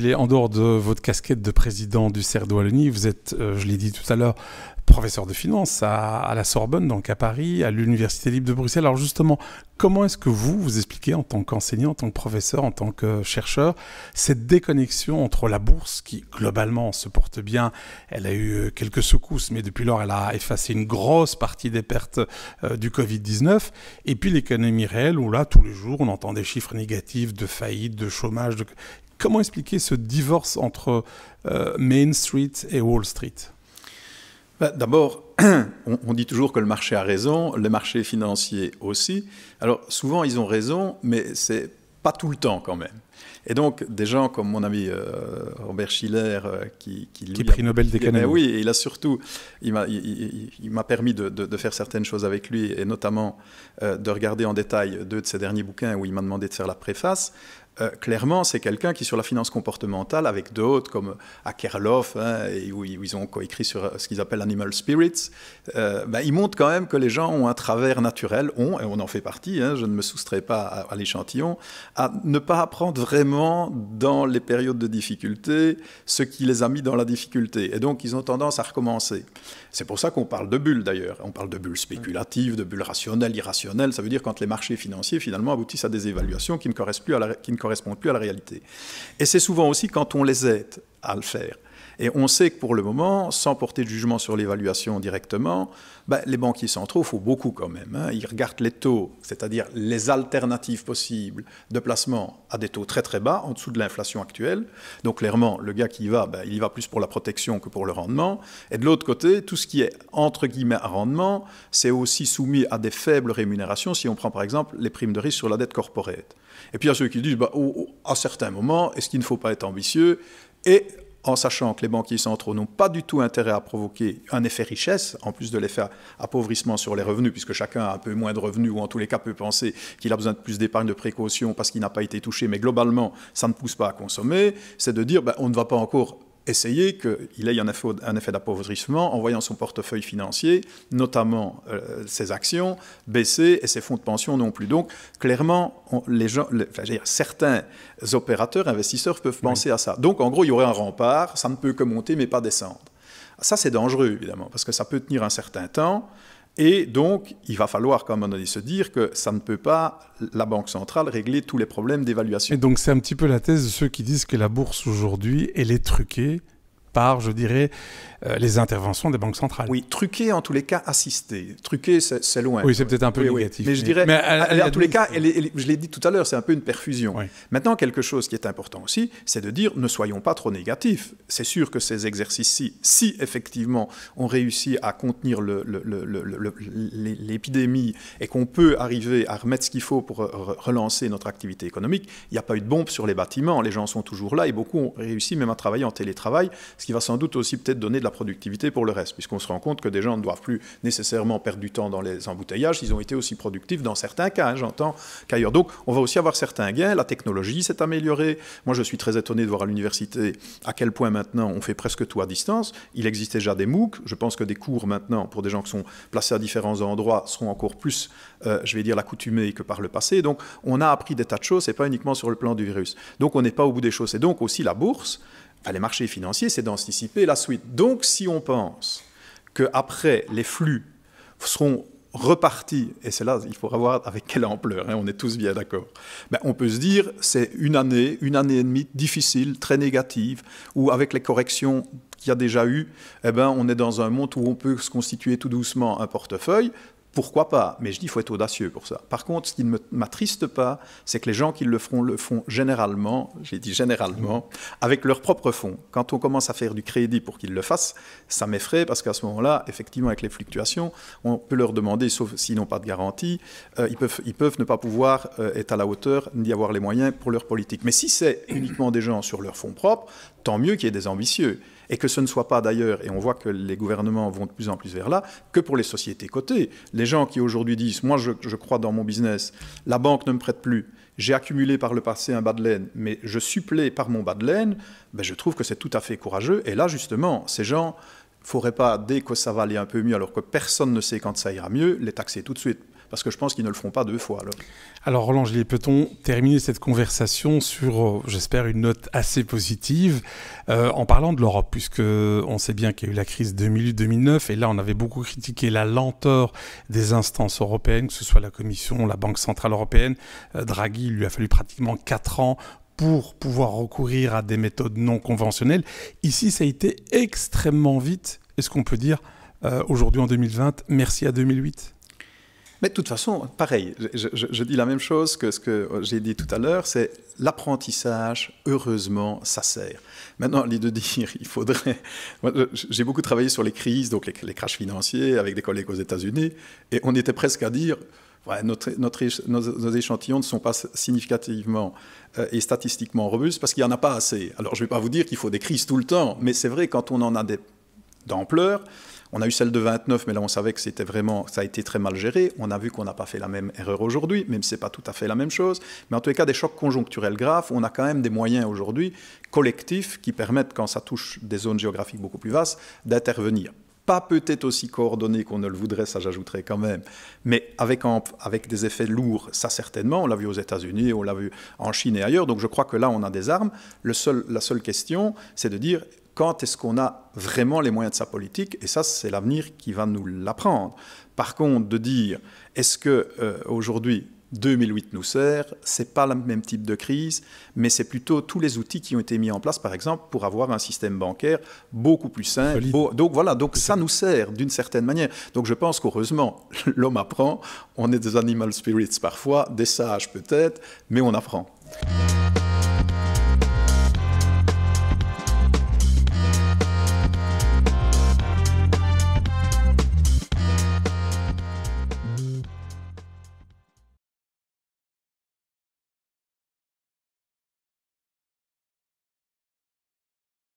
Gillet, en dehors de votre casquette de président du CERD Wallonie, vous êtes, je l'ai dit tout à l'heure, professeur de finance à la Sorbonne, donc à Paris, à l'Université libre de Bruxelles. Alors justement, comment est-ce que vous expliquez en tant qu'enseignant, en tant que professeur, en tant que chercheur, cette déconnexion entre la bourse qui, globalement, se porte bien, elle a eu quelques secousses, mais depuis lors, elle a effacé une grosse partie des pertes du Covid-19, et puis l'économie réelle, où là, tous les jours, on entend des chiffres négatifs de faillite, de chômage. Comment expliquer ce divorce entre Main Street et Wall Street ? D'abord, on dit toujours que le marché a raison, les marchés financiers aussi. Alors, souvent, ils ont raison, mais c'est pas tout le temps quand même. Et donc, des gens comme mon ami Robert Shiller, qui est prix Nobel d'économie. Oui, il a surtout, il m'a permis de faire certaines choses avec lui, et notamment de regarder en détail 2 de ses derniers bouquins où il m'a demandé de faire la préface. Clairement, c'est quelqu'un qui, sur la finance comportementale, avec d'autres comme Akerlof, où ils ont coécrit sur ce qu'ils appellent Animal Spirits, ils montrent quand même que les gens ont un travers naturel, et on en fait partie, je ne me soustrais pas à l'échantillon, à ne pas apprendre vraiment dans les périodes de difficulté ce qui les a mis dans la difficulté. Et donc, ils ont tendance à recommencer. C'est pour ça qu'on parle de bulles, d'ailleurs. On parle de bulles spéculatives, de bulles rationnelles, irrationnelles. Ça veut dire quand les marchés financiers, finalement, aboutissent à des évaluations qui ne correspondent plus à la réalité. Et c'est souvent aussi quand on les aide à le faire. Et on sait que pour le moment, sans porter de jugement sur l'évaluation directement, les banquiers centraux, il faut beaucoup quand même. Ils regardent les taux, c'est-à-dire les alternatives possibles de placement à des taux très très bas, en dessous de l'inflation actuelle. Donc clairement, le gars qui y va, il y va plus pour la protection que pour le rendement. Et de l'autre côté, tout ce qui est entre guillemets rendement, c'est aussi soumis à des faibles rémunérations, si on prend par exemple les primes de risque sur la dette corporate. Et puis il y a ceux qui disent, à certains moments, est-ce qu'il ne faut pas être ambitieux ? Et en sachant que les banquiers centraux n'ont pas du tout intérêt à provoquer un effet richesse, en plus de l'effet appauvrissement sur les revenus, puisque chacun a un peu moins de revenus, ou en tous les cas peut penser qu'il a besoin de plus d'épargne de précaution parce qu'il n'a pas été touché, mais globalement, ça ne pousse pas à consommer, c'est de dire, on ne va pas encore essayer qu'il ait un effet d'appauvrissement en voyant son portefeuille financier, notamment ses actions, baisser et ses fonds de pension non plus. Donc, clairement, certains opérateurs, investisseurs peuvent penser à ça. Donc, en gros, il y aurait un rempart, ça ne peut que monter mais pas descendre. Ça, c'est dangereux, évidemment, parce que ça peut tenir un certain temps. Et donc, il va falloir, comme on a dit, se dire que ça ne peut pas, la Banque centrale, régler tous les problèmes d'évaluation. Et donc, c'est un petit peu la thèse de ceux qui disent que la bourse, aujourd'hui, elle est truquée par, je dirais, les interventions des banques centrales. Oui, truquée, en tous les cas, assistée. Truquée, c'est loin. Oui, c'est peut-être un peu négatif. Mais je dirais, en tous les cas, je l'ai dit tout à l'heure, c'est un peu une perfusion. Oui. Maintenant, quelque chose qui est important aussi, c'est de dire, ne soyons pas trop négatifs. C'est sûr que ces exercices-ci, si effectivement on réussit à contenir l'épidémie et qu'on peut arriver à remettre ce qu'il faut pour relancer notre activité économique, il n'y a pas eu de bombe sur les bâtiments, les gens sont toujours là et beaucoup ont réussi même à travailler en télétravail, ce qui va sans doute aussi peut-être donner de la productivité pour le reste, puisqu'on se rend compte que des gens ne doivent plus nécessairement perdre du temps dans les embouteillages, ils ont été aussi productifs dans certains cas, j'entends, qu'ailleurs. Donc, on va aussi avoir certains gains, la technologie s'est améliorée. Moi, je suis très étonné de voir à l'université à quel point maintenant on fait presque tout à distance. Il existait déjà des MOOC, je pense que des cours maintenant, pour des gens qui sont placés à différents endroits, seront encore plus, je vais dire, l'accoutumée que par le passé. Donc, on a appris des tas de choses, c'est pas uniquement sur le plan du virus. Donc, on n'est pas au bout des choses. Et donc, aussi la bourse, les marchés financiers, c'est d'anticiper la suite. Donc, si on pense qu'après, les flux seront repartis, et c'est là, il faudra voir avec quelle ampleur, on est tous bien d'accord, on peut se dire, c'est une année et demie difficile, très négative, où avec les corrections qu'il y a déjà eu, on est dans un monde où on peut se constituer tout doucement un portefeuille. Pourquoi pas? Mais je dis qu'il faut être audacieux pour ça. Par contre, ce qui ne m'attriste pas, c'est que les gens qui le font généralement, j'ai dit généralement, avec leurs propres fonds. Quand on commence à faire du crédit pour qu'ils le fassent, ça m'effraie parce qu'à ce moment-là, effectivement, avec les fluctuations, on peut leur demander, sauf s'ils n'ont pas de garantie, ils peuvent ne pas pouvoir être à la hauteur ni avoir les moyens pour leur politique. Mais si c'est uniquement des gens sur leurs fonds propres, tant mieux qu'il y ait des ambitieux. Et que ce ne soit pas d'ailleurs, et on voit que les gouvernements vont de plus en plus vers là, que pour les sociétés cotées. Les gens qui aujourd'hui disent, moi je crois dans mon business, la banque ne me prête plus, j'ai accumulé par le passé un bas de laine, mais je supplée par mon bas de laine, je trouve que c'est tout à fait courageux. Et là justement, ces gens, il ne faudrait pas, dès que ça va aller un peu mieux, alors que personne ne sait quand ça ira mieux, les taxer tout de suite. parce que je pense qu'ils ne le feront pas 2 fois. Alors Roland Gillet, peut-on terminer cette conversation sur, j'espère, une note assez positive en parlant de l'Europe, puisque on sait bien qu'il y a eu la crise 2008-2009, et là on avait beaucoup critiqué la lenteur des instances européennes, que ce soit la Commission, la Banque Centrale Européenne. Draghi, il lui a fallu pratiquement 4 ans pour pouvoir recourir à des méthodes non conventionnelles. Ici, ça a été extrêmement vite. Est-ce qu'on peut dire, aujourd'hui en 2020, merci à 2008 ? Mais de toute façon, pareil, je dis la même chose que ce que j'ai dit tout à l'heure, c'est l'apprentissage, heureusement, ça sert. Maintenant, l'idée de dire, il faudrait... Moi, j'ai beaucoup travaillé sur les crises, donc les crashs financiers, avec des collègues aux États-Unis, et on était presque à dire... Ouais, nos échantillons ne sont pas significativement et statistiquement robustes parce qu'il n'y en a pas assez. Alors, je ne vais pas vous dire qu'il faut des crises tout le temps, mais c'est vrai, quand on en a d'ampleur, on a eu celle de 29, mais là, on savait que ça a été très mal géré. On a vu qu'on n'a pas fait la même erreur aujourd'hui, même si ce n'est pas tout à fait la même chose. Mais en tous les cas, des chocs conjoncturels graves, on a quand même des moyens aujourd'hui collectifs qui permettent, quand ça touche des zones géographiques beaucoup plus vastes, d'intervenir. Pas peut-être aussi coordonné qu'on ne le voudrait, ça j'ajouterais quand même, mais avec des effets lourds, ça certainement, on l'a vu aux États-Unis, on l'a vu en Chine et ailleurs, donc je crois que là on a des armes. La seule question, c'est de dire quand est-ce qu'on a vraiment les moyens de sa politique, et ça c'est l'avenir qui va nous l'apprendre. Par contre, de dire est-ce que aujourd'hui 2008 nous sert, c'est pas le même type de crise, mais c'est plutôt tous les outils qui ont été mis en place, par exemple, pour avoir un système bancaire beaucoup plus simple. Donc voilà, donc ça nous sert d'une certaine manière. Donc je pense qu'heureusement, l'homme apprend, on est des animal spirits parfois, des sages peut-être, mais on apprend.